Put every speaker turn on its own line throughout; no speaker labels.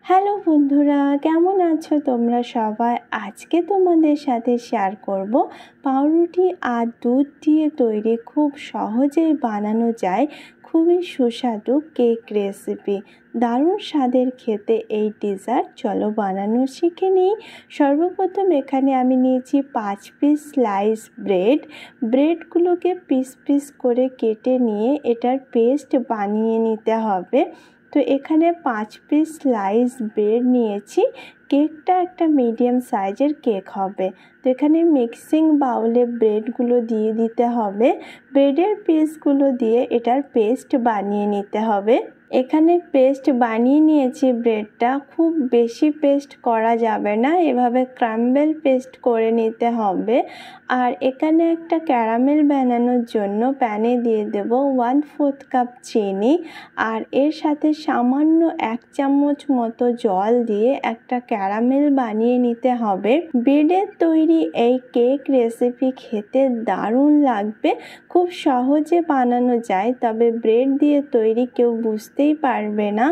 Hello বন্ধুরা, কেমন আছো তোমরা সবাই? আজকে তোমাদের সাথে শেয়ার করব পাউরুটি আর দুধ দিয়ে তৈরি খুব সহজেই বানানো যায় খুবই সুস্বাদু কেক রেসিপি। দারুণ স্বাদের খেতে এই ডেজার্ট। চলো বানানো শিখে নিই। সর্বপ্রথম এখানে আমি নিয়েছি 5 পিস স্লাইস ব্রেডগুলোকে পিস পিস করে কেটে নিয়ে এটার পেস্ট বানিয়ে নিতে হবে। তো এখানে 5 পিস স্লাইস ব্রেড নিয়েছি। কেকটা একটা মিডিয়াম সাইজের কেক হবে। তো এখানে মিক্সিং বাউলে ব্রেডগুলো দিয়ে দিতে হবে। ব্রেডের পিসগুলো দিয়ে এটার পেস্ট বানিয়ে নিতে হবে। এখানে পেস্ট বানিয়ে নিয়েছি ব্রেডটা। খুব বেশি পেস্ট করা যাবে না, এভাবে ক্রাম্বেল পেস্ট করে নিতে হবে। আর এখানে একটা ক্যারামেল বানানোর জন্য প্যানে দিয়ে দেব 1/4 কাপ চিনি। আর এর সাথে সামান্য 1 চামচ মতো জল দিয়ে একটা ক্যারামেল বানিয়ে নিতে হবে। ব্রেডের তৈরি এই কেক রেসিপি খেতে দারুণ লাগবে। খুব সহজে বানানো যায়, তবে ব্রেড দিয়ে তৈরি কেউ বুঝতেই পারবে না।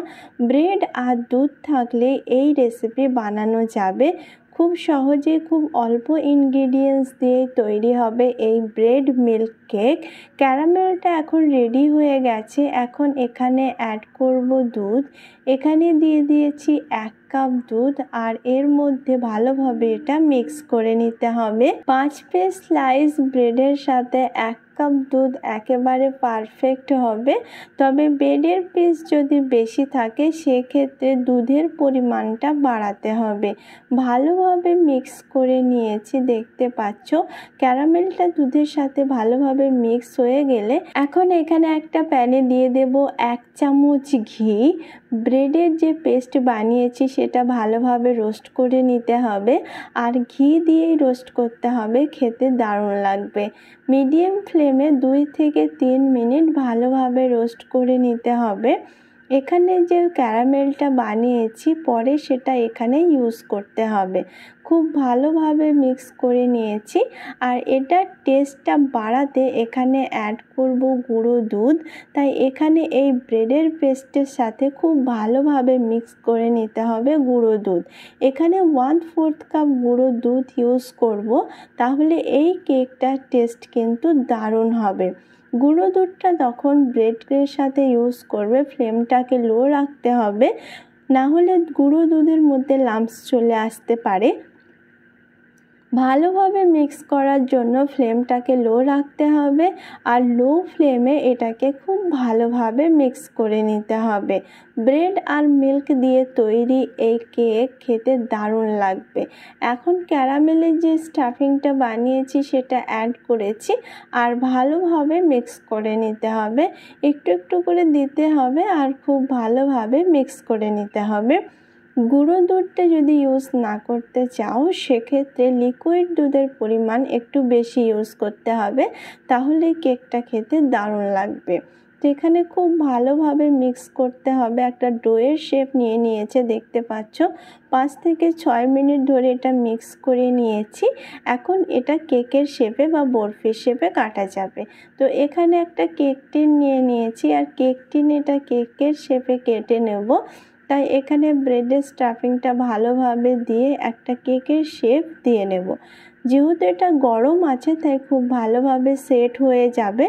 ব্রেড আর দুধ থাকলে এই রেসিপি বানানো যাবে খুব সহজে। খুব অল্প ইনগ্রিডিয়েন্টস দিয়ে তৈরি হবে এই ব্রেড মিল্ক কেক। ক্যারামেলটা এখন রেডি হয়ে গেছে। এখন এখানে অ্যাড করব দুধ। এখানে দিয়ে দিয়েছি 1 কাপ দুধ। আর এর মধ্যে ভালোভাবে এটা মিক্স করে নিতে হবে। 5 পিস স্লাইস ব্রেডের সাথে 1 কাপ দুধ একেবারে পারফেক্ট হবে। তবে ব্রেডের পিস যদি বেশি থাকে সেক্ষেত্রে দুধের পরিমাণটা বাড়াতে হবে। ভালোভাবে মিক্স করে নিয়েছি, দেখতে পাচ্ছ ক্যারামেলটা দুধের সাথে ভালোভাবে মিক্স হয়ে গেলে এখন এখানে একটা প্যানে দিয়ে দেব 1 চামচ ঘি। ব্রেডের যে পেস্ট বানিয়েছি সেটা ভালোভাবে রোস্ট করে নিতে হবে। আর ঘি দিয়েই রোস্ট করতে হবে, খেতে দারুণ লাগবে। মিডিয়াম ফ্লেমে 2 থেকে 3 মিনিট ভালোভাবে রোস্ট করে নিতে হবে। এখানে যে ক্যারামেলটা বানিয়েছি পরে সেটা এখানে ইউজ করতে হবে। খুব ভালোভাবে মিক্স করে নিয়েছি। আর এটার টেস্টটা বাড়াতে এখানে অ্যাড করব গুঁড়ো দুধ। তাই এখানে এই ব্রেডের পেস্টের সাথে খুব ভালোভাবে মিক্স করে নিতে হবে গুঁড়ো দুধ। এখানে 1/4 কাপ গুঁড়ো দুধ ইউজ করব, তাহলে এই কেকটার টেস্ট কিন্তু দারুণ হবে। গুঁড়ো দুধটা যখন ব্রেডের সাথে ইউজ করবে ফ্লেমটাকে লো রাখতে হবে, না হলে গুঁড়ো দুধের মধ্যে লাম্পস চলে আসতে পারে। ভালোভাবে মিক্স করার জন্য ফ্লেমটাকে লো রাখতে হবে। আর লো ফ্লেমে এটাকে খুব ভালোভাবে মিক্স করে নিতে হবে। ব্রেড আর মিল্ক দিয়ে তৈরি এই কেক খেতে দারুণ লাগবে। এখন ক্যারামেলের যে স্টাফিংটা বানিয়েছি সেটা অ্যাড করেছি। আর ভালোভাবে মিক্স করে নিতে হবে। একটু একটু করে দিতে হবে আর খুব ভালোভাবে মিক্স করে নিতে হবে। গুঁড়ো দুধটা যদি ইউজ না করতে চাও সেক্ষেত্রে লিকুইড দুধের পরিমাণ একটু বেশি ইউজ করতে হবে, তাহলে কেকটা খেতে দারুণ লাগবে। তো এখানে খুব ভালোভাবে মিক্স করতে হবে। একটা ডোয়ের শেপ নিয়ে নিয়েছে, দেখতে পাচ্ছ। 5 থেকে 6 মিনিট ধরে এটা মিক্স করে নিয়েছি। এখন এটা কেকের শেপে বা বরফির শেপে কাটা যাবে। তো এখানে একটা কেক টিন নিয়ে নিয়েছি। আর কেক টিন এটা কেকের শেপে কেটে নেব। তাই এখানে ব্রেডের স্টাফিংটা ভালোভাবে দিয়ে একটা কেকের শেপ দিয়ে নেব। যেহেতু এটা গরম আছে তাই খুব ভালোভাবে সেট হয়ে যাবে।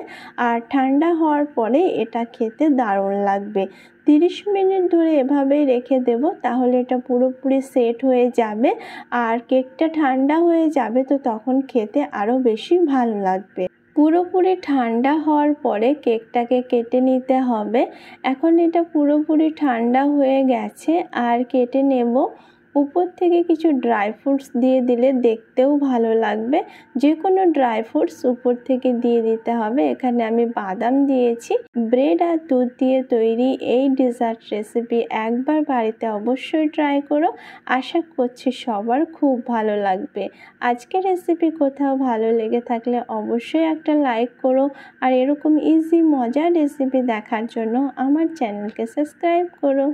আর ঠান্ডা হওয়ার পরে এটা খেতে দারুণ লাগবে। 30 মিনিট ধরে এভাবেই রেখে দেব, তাহলে এটা পুরোপুরি সেট হয়ে যাবে। আর কেকটা ঠান্ডা হয়ে যাবে, তো তখন খেতে আরও বেশি ভালো লাগবে। পুরোপুরি ঠান্ডা হওয়ার পরে কেকটাকে কেটে নিতে হবে। এখন এটা পুরোপুরি ঠান্ডা হয়ে গেছে। আর কেটে নেব। উপর থেকে কিছু ড্রাই ফ্রুটস দিয়ে দিলে দেখতেও ভালো লাগবে। যে কোনো ড্রাই ফ্রুটস উপর থেকে দিয়ে দিতে হবে। এখানে আমি বাদাম দিয়েছি। ব্রেড আর দুধ দিয়ে তৈরি এই ডেজার্ট রেসিপি একবার বাড়িতে অবশ্যই ট্রাই করো। আশা করছি সবার খুব ভালো লাগবে। আজকের রেসিপি কোথাও ভালো লেগে থাকলে অবশ্যই একটা লাইক করো। আর এরকম ইজি মজার রেসিপি দেখার জন্য আমার চ্যানেলকে সাবস্ক্রাইব করো।